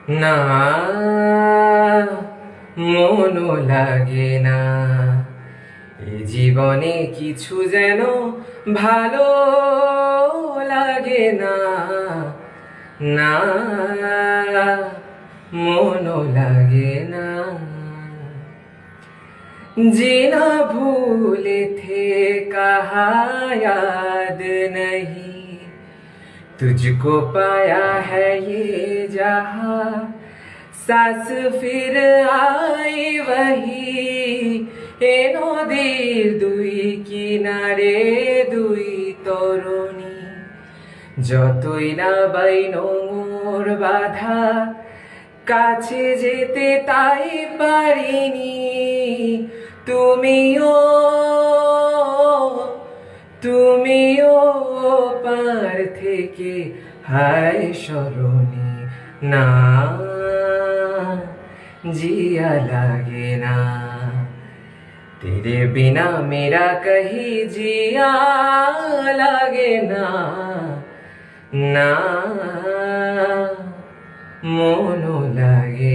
না মনও লাগে না, এ জীবনে কিছু যেন ভালো লাগে না। না মনও লাগে না। जीना भूले थे कहा याद नहीं, तुझको पाया है ये जहां, सांस फिर आई वही। এ নদীর দুই কিনারে দুই তরুণী, যতই না বাই নোঙর বাধা, কাছে যেতে তাই পারিনি। তুমিও তুমিও পার থেকে হায় স্মরণী। না जिया लागे ना, तेरे बिना मेरा कहीं जिया लागे ना। ना মনও লাগে